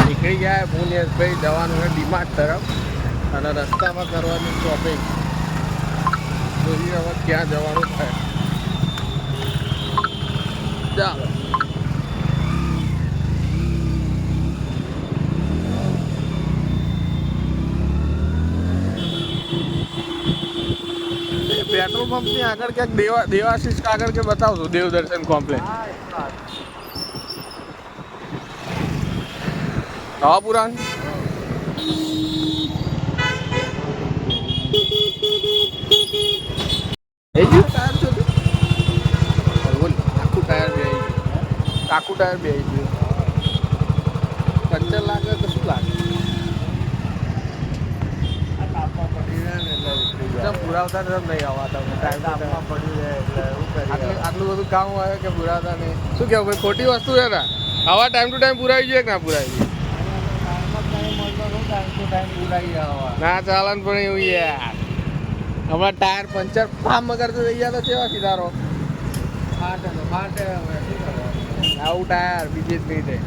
નીકળી ગયા હું ને ભાઈ જવાનું છે ડીમાર્ટ તરફ અને રસ્તામાં કરવાની શોપિંગ. જોઈએ હવે ક્યાં જવાનું થાય. ચાલો પેટ્રોલ પંપ ની આગળ ક્યાંક દેવાશીષ આગળ કે બતાવજો દેવદર્શન કોમ્પ્લેક્સ. હા પુરાણ આખું ટાયર બે આવી ગયું. પંચર લાગે તો શું લાગે? પુરાવતા નહીં આવતા આટલું બધું કામ આવે કે પુરાવતા નહીં. શું કેવું ભાઈ? ખોટી વસ્તુ છે ને. આવા ટાઈમ ટુ ટાઈમ પુરાવી જોઈએ કે ના પુરાવી જોઈએ? ના ચાલન પણ એવું યાર. હમણાં ટાયર પંચર ફામ કરતો થઈ ગયા તો કેવા સીધારો ફાટે. આવું ટાયર બીજી જ નહીં થાય.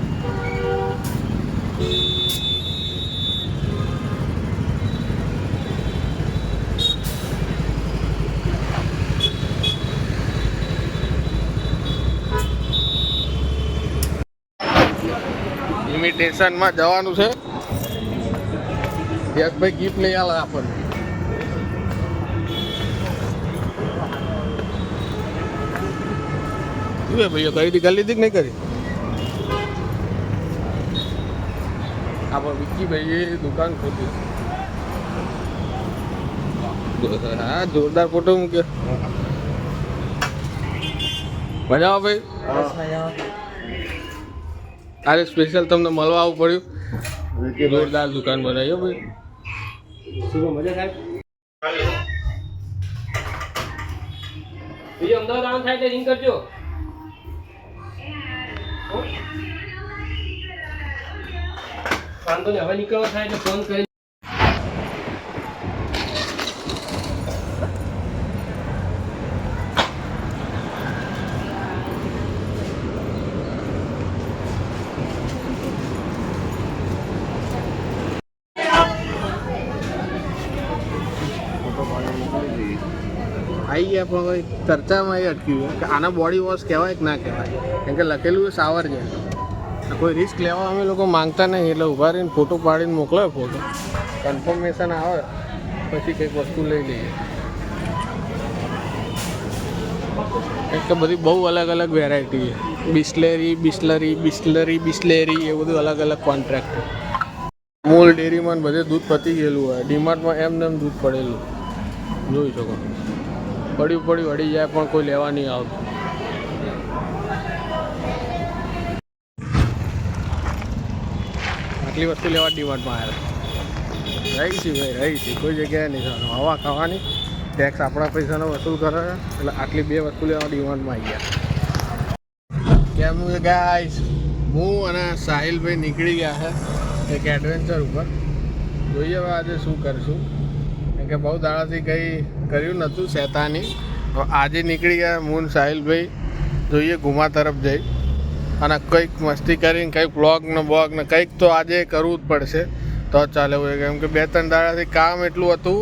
ઇમિટેશનમાં જવાનું છે. યશભાઈ ગિફ્ટ નહીં આલે આપણને. ભાઈઓ ખરીદી કરી લીધી કે નહીં કરી? આપણે વિક્કી ભાઈ દુકાન ખોલી. હા જોરદાર ફોટો મૂક્યો. મજા આવે ભાઈ? આજે સ્પેશિયલ તમને મળવા આવવું પડ્યું. જોરદાર દુકાન બનાવી ભાઈ. શું મજા થાય? બીજો અમદાવાદ આવવાનું થાય તો રિંગ કરજો. વાંધો નહીં, હવે નીકળવા થાય એટલે ફોન કરી. આવી ગયા પણ હવે ચર્ચામાં એ અટક્યું કે આના બોડી વોશ કહેવાય કે ના કહેવાય. કેમ કે લખેલું એ સાવર છે. કોઈ રિસ્ક લેવા અમે લોકો માંગતા નહીં એટલે ઊભા રહીને ફોટો પાડીને મોકલે. ફોટો કન્ફર્મેશન આવે પછી કંઈક વસ્તુ લઈ લઈએ. એક તો બધી બહુ અલગ અલગ વેરાયટી છે. બિસ્લેરી એ બધું અલગ અલગ કોન્ટ્રાક્ટ. અમૂલ ડેરીમાં બધે દૂધ પતી ગયેલું હોય. ડીમાર્ટમાં એમને એમ દૂધ પડેલું જોઈ શકો. પડ્યું અડી જાય પણ કોઈ લેવા નહીં આવતું. આટલી વસ્તુ લેવા ડીમાર્ટમાં આવ્યા રહીશી ભાઈ રહીશી. કોઈ જગ્યાએ નહીં જવાનું. હવા ખાવાની ટેક્સ આપણા પૈસાનો વસૂલ કરે એટલે આટલી બે વસ્તુ લેવા ડીમાર્ટમાં આવી ગયા. કેમ ગાઈસ હું અને સાહિલભાઈ નીકળી ગયા છે એક એડવેન્ચર ઉપર. જોઈએ હવે આજે શું કરશું. કેમ કે બહુ દાડાથી કંઈ કર્યું નહોતું શેતાની. આજે નીકળી ગયા હું સાહિલભાઈ. જોઈએ ગુમા તરફ જઈ અને કંઈક મસ્તી કરીને કંઈક બ્લોગ ને કંઈક તો આજે કરવું જ પડશે તો ચાલે એવું. કેમ કે 2-3 દાડાથી કામ એટલું હતું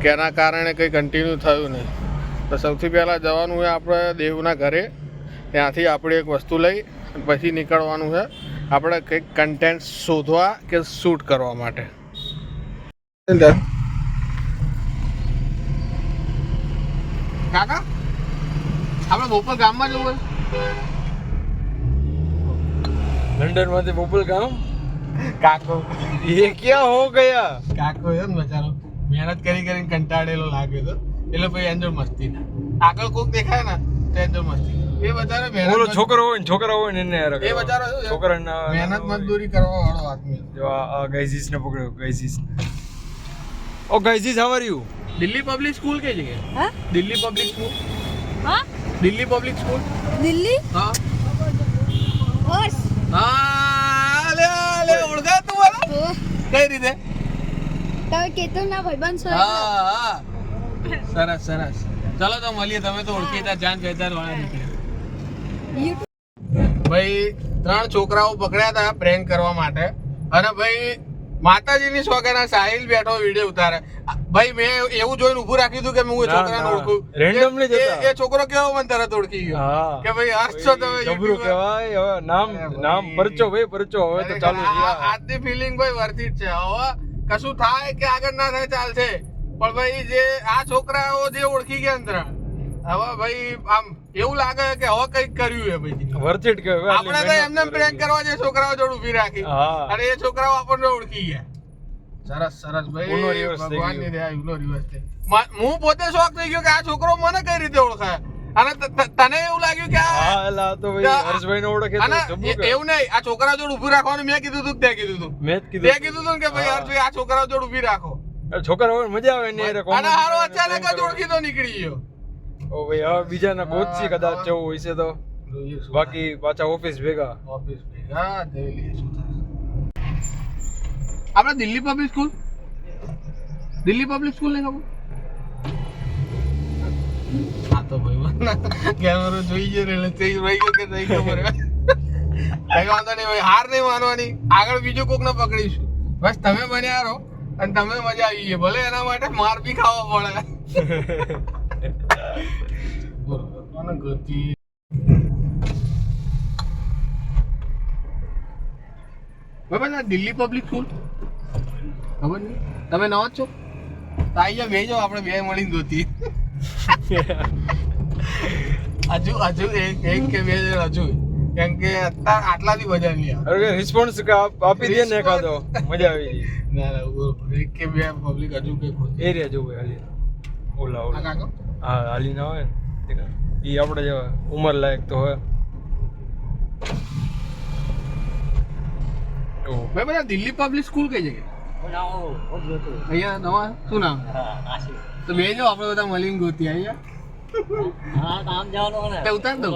કે એના કારણે કંઈ કન્ટિન્યુ થયું નહીં. તો સૌથી પહેલાં જવાનું છે આપણે દેવના ઘરે. ત્યાંથી આપણે એક વસ્તુ લઈ પછી નીકળવાનું છે આપણે કંઈક કન્ટેન્ટ શોધવા કે શૂટ કરવા માટે. કાકા આપણે બોપલ ગામમાં જવું હોય. લંડન માંથી બોપલ ગામ. કાકો ये क्या हो गया? કાકો એમ બચારો મહેનત કરીને કંટાળેલો લાગ્યો તો એટલે પછી એન્જોય મસ્તી ના. આગળ કોક દેખાય ને તો એન્જોય મસ્તી. એ બચારો બોલો મહેનત છોકરો હોય ને એને એ બચારો છોકરાના મહેનત મજદૂરી કરવા વાળો આદમી. જો આ ગાઈઝીસ ને પકડ્યો ગાઈઝીસ. ઓ ગાઈઝીસ how are you? Delhi public school કઈ જગ્યાએ? હા દિલ્હી પબ્લિક સ્કૂલ. હા દિલ્હી પબ્લિક સ્કૂલ. દિલ્હી હા હોર્સ હા લે ઓળખા તું મને તો કઈ રીતે? તમે કેતનના ભાઈબંધ છો હા હા સરસ સરસ. ચાલો તો મળીએ. તમે તો ઓળખીતા જાન પહેચાન વાળા નીકળ્યા. ભાઈ 3 છોકરાઓ પકડ્યા હતા પ્રેન્ક કરવા માટે અને ભાઈ માતાજીની સોગાના સાહિલ બેઠો વિડીયો ઉતારે. ભાઈ મેં એવું જોઈને ઊભું રાખ્યું હતું કે હું એ છોકરાને ઓળખું. રેન્ડમલી જતા. એ છોકરો કેવો મને તરત ઓળખી ગયો હા કે ભાઈ હર્ષ છો તમે જબરું YouTuber. કહેવાય. હવે નામ પરચો ભાઈ પરચો હવે તો ચાલુ છે. આજની ફિલિંગ ભાઈ વર્થ ઇટ છે. હવે કશું થાય કે આગળ ના થાય ચાલશે, પણ ભાઈ જે આ છોકરાઓ જે ઓળખી ગયા અંદર, હવે ભાઈ આમ એવું લાગે કે હવે કઈક કર્યું છે ભાઈ. વર્થ ઇટ કહેવાય. આપણે તો એમને પ્રેન્ક કરવા જે છોકરાઓ જોડે ઊભી રાખી હા અને એ છોકરાઓ આપણને ઓળખી ગયા. સરસ સરસ ભાઈ, ઉનો reverse થઈ ભગવાનની દયા, ઉનો reverse થઈ. હું પોતે શોખ થઈ ગયો કે આ છોકરો મને કઈ રીતે ઓળખાય, અને તને એવું લાગ્યું કે હા એલા તો ભાઈ હર્ષભાઈ ને ઓળખે તો અને જબરું કહેવાય. એવું નહીં, આ છોકરા જોડે ઊભી રાખવાનું મેં કીધું તું, તે કીધું તું, મેં જ તે કીધું કીધું તું કે ભાઈ હર્ષભાઈ આ છોકરા જોડે ઊભી રાખો. છોકરા હોય મજા આવે ને યાર. અને હારો અચાનક જ ઓળખીતો નીકળી ગયો. ઓ ભાઈ હવે બીજાના ગોતસી કદાચ જવું હોય છે તો, બાકી પાછા ઓફિસ ભેગા. ઓફિસ ભેગા જઈ લઈએ શું થાય. આપણે દિલ્હી પબ્લિક સ્કૂલ નહીં ખબર? આ તો ભાઈ કેમેરો જોઈ ગયો એટલે થઈ ગયો કે નહીં ખબર. કઈ વાંધો નહીં ભાઈ, હાર નહીં માનવાની. આગળ બીજું કોક ને પકડીશું. બસ તમે બન્યા રહો અને તમે મજા આવી ગઈ, ભલે એના માટે માર બી ખાવા પડે. કોને ગતિ બાબા, દિલ્હી પબ્લિક સ્કૂલ ખબર નહીં, તમે નવા જ છો તો આવી જાઓ, બે જાઓ, આપણે બે મળીને ગોતી. હજુ એક કે બે જણ હજુ, કેમ કે અત્યારે આટલાથી મજા નહીં આવે. અરે રિસ્પોન્સ આપી દે ને એકાદો, મજા આવી ગઈ. ના એક કે બે પબ્લિક હજુ કઈ ખોટી. એરિયા જોવે હાલી ઓલા આ ઓલા કાકો હા હાલી ના હોય ને એ આપણે જેવા ઉંમર લાયક તો હોય. ભાઈ બધા દિલ્હી પબ્લિક સ્કૂલ કઈ જગ્યાએ? અહીંયા નવા શું નામ? તો બે જો આપણે બધા મળીને ગોતી અહીંયા. તો ઉતાર દઉં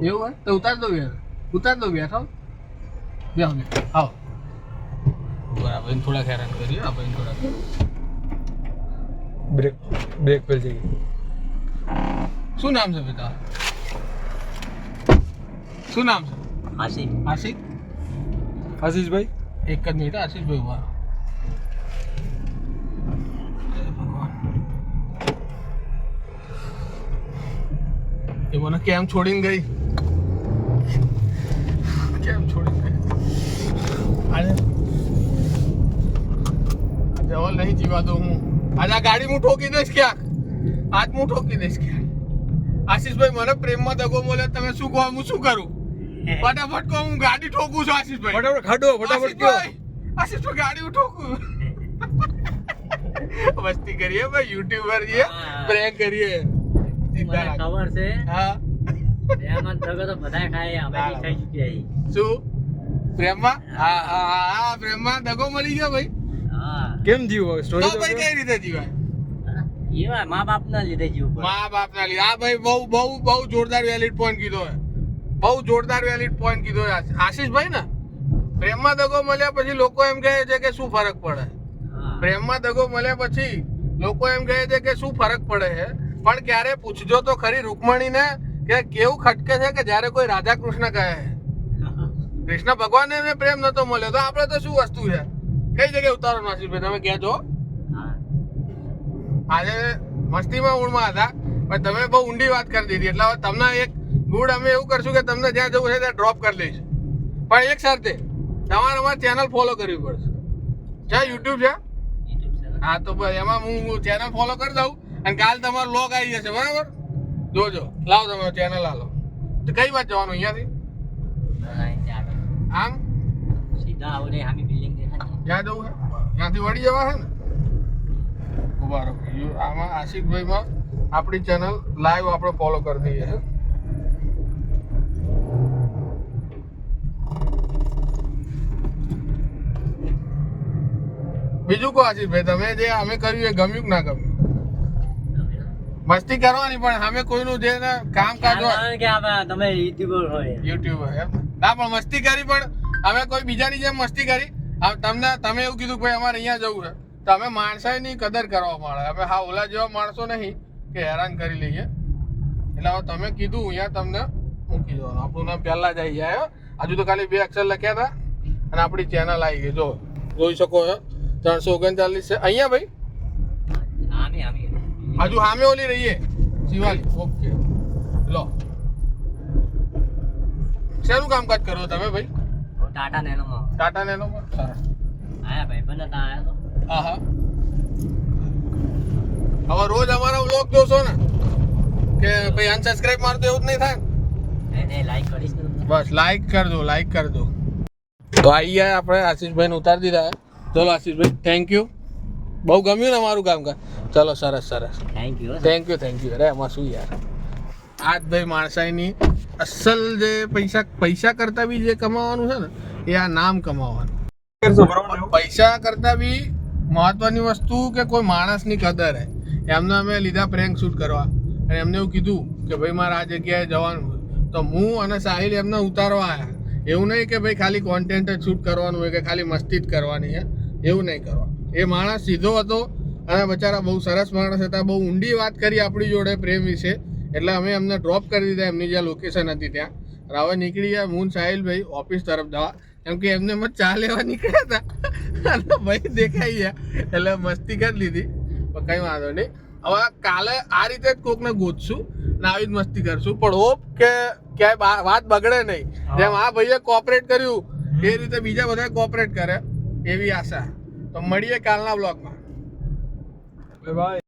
એવું હોય તો ઉતાર દો યાર, ઉતાર દો બેઠો બેહો બે આવો. બરાબર, થોડા હેરાન કરીએ આપણે થોડા. બ્રેક પર જઈ. શું નામ છે બેટા? શું નામ છે? આશિક. આશીષભાઈ એક જ મિનિટ આશિષભાઈ ઉભા રહો. જય ભગવાન. એ મને કેમ છોડીને ગઈ? કેમ છોડીને ગઈ? આજે જવલ નહીં જીવા દઉં હું. આજે આ ગાડી હું ઠોકી દઈશ ક્યાંક. આજ હું ઠોકી દઈશ ક્યાંક. આશીષભાઈ મને પ્રેમમાં દગો બોલે, તમે શું કહો, હું શું કરું? ફટાફટ કહો, હું ગાડી ઠોકું છું આશીષભાઈ. ફટાફટ ખાડો ફટાફટ કયો. આશીષભાઈ ગાડી ઠોકું. મસ્તી કરીએ ભાઈ, યુટ્યુબર છીએ, પ્રેન્ક કરીએ. ખબર છે હા પ્રેમમાં દગો તો બધા ખાય, અમે બી ખાઈ ચૂક્યા છીએ. શું પ્રેમમાં? હા પ્રેમમાં દગો મળી ગયો ભાઈ. હા કેમ જીવો તો સ્ટોરી ભાઈ કઈ રીતે જીવાય? એવા મા બાપ ના લીધે જીવ મા બાપ ના લીધે. આ ભાઈ બહુ જોરદાર વેલિડ પોઈન્ટ કીધો હે. બહુ જોરદાર વેલિડ પોઈન્ટ કીધો હે આશીષભાઈ ને. પ્રેમમાં દગો મળ્યા પછી લોકો એમ કહે છે કે શું ફરક પડે? પ્રેમમાં દગો મળ્યા પછી લોકો એમ કહે છે કે શું ફરક પડે છે, પણ ક્યારે પૂછજો તો ખરી રૂકમણીને કે કેવું ખટકે છે કે જ્યારે કોઈ રાધા કૃષ્ણ કહે. કૃષ્ણ ભગવાનને એને પ્રેમ નતો મળ્યો તો આપણે તો શું વસ્તુ છે? કઈ જગ્યાએ ઉતારો આશીષભાઈ તમે કહેજો. આજે મસ્તીમાં ઊંડમાં હતા પણ તમે બહુ ઊંડી વાત કરી દીધી, એટલે હવે તમને એક ગુડ અમે એવું કરશું કે તમને જ્યાં જવું છે ત્યાં ડ્રોપ કરી લઈશું, પણ એક શરતે તમારે અમારી ચેનલ ફોલો કરવી પડશે. જ્યાં યુટ્યુબ છે હા તો બસ એમાં હું ચેનલ ફોલો કરી દઉં અને કાલ તમારો લોગ આવી જશે, બરાબર? જોજો, લાવો તમે ચેનલ આલો. તો કઈ વાત જવાનું અહીંયાથી? આમ સીધા આવડે આમી બિલ્ડિંગ દેખાય જ્યાં જવું છે ત્યાંથી વળી જવા છે ને? ઉભા રહો, આમાં આશિકભાઈમાં આપણી ચેનલ લાઈવ આપણે ફોલો કરી દઈએ છે. બીજું કહો આશિષભાઈ, તમે જે અમે કર્યું એ ગમ્યું કે ના ગમ્યું? મસ્તી કરવાની પણ અમે કોઈનું જે કામકાજ હોય કે તમે યુટ્યુબર હોય યુટ્યુબર એમ ના, પણ મસ્તી કરી પણ અમે કોઈ બીજાની જેમ મસ્તી કરી. તમે એવું કીધું કે ભાઈ અમારે અહીંયા જવું છે તો અમે માણસાઈની કદર કરવા મળે. અમે હા ઓલા જેવા માણસો નહીં કે હેરાન કરી લઈએ. એટલે હવે તમે કીધું અહીંયા તમને મૂકી દેવાનું. આપણું નામ પહેલા જ આવી જાય. હજુ તો ખાલી 2 અક્ષર લખ્યા હતા અને આપણી ચેનલ આવી ગઈ જો જોઈ શકો છો 339 છે અહીંયા ભાઈ હજુ સામે ઓલી રહીએ શિવાલી ઓકે લો શેનું કામકાજ કરો તમે ભાઈ ટાટા નેનોમાં ટાટા નેનોમાં સરસ આયા ભાઈ બંને તા આયા તો હા હા હવે રોજ અમારા વ્લોગ જોશો ને કે ભાઈ અનસબસ્ક્રાઇબ મારતો એવું જ નહીં થાય એને લાઈક કરીશ ને બસ લાઈક કર દો તો આઈ ગયા આપણે આશીષભાઈને ઉતારી દીધા ચલો આશીષભાઈ થેન્ક યુ બહુ ગમ્યું ને અમારું કામકાજ ચલો સરસ થેન્ક યુ થેન્ક યુ અરે એમાં શું યાર આજ ભાઈ માણસાઈની અસલ જે પૈસા કરતા બી જે કમાવાનું છે ને એ આ નામ કમાવાનું પૈસા કરતા બી મહત્વની વસ્તુ કે કોઈ માણસની કદર હે એમને અમે લીધા પ્રેન્ક શૂટ કરવા અને એમને એવું કીધું કે ભાઈ મારે આ જગ્યાએ જવાનું તો હું અને સાહિલ એમને ઉતારવા આવ્યા એવું નહીં કે ભાઈ ખાલી કોન્ટેન્ટ જ શૂટ કરવાનું હોય કે ખાલી મસ્તી જ કરવાની છે એવું નહીં કરવાનું એ માણસ સીધો હતો અને બચારા બહુ સરસ માણસ હતા બહુ ઊંડી વાત કરી આપણી જોડે પ્રેમ વિશે એટલે અમે એમને ડ્રોપ કરી દીધા એમની જ્યાં લોકેશન હતી ત્યાં હવે નીકળી ગયા હું સાહિલભાઈ ઓફિસ તરફ જવા કેમ કે એમને મત ચા લેવા નીકળ્યા હતા અને ભાઈ દેખાઈ ગયા એટલે મસ્તી કરી લીધી પણ કંઈ વાંધો નહીં હવે કાલે આ રીતે જ કોકને ગોતશું ને આવી જ મસ્તી કરશું પણ હોપ કે ક્યાંય વાત બગડે નહીં જેમ આ ભાઈએ કોઓપરેટ કર્યું એ રીતે બીજા બધા કોઓપરેટ કરે એવી આશા તો મળીએ કાલના બ્લોગમાં બાય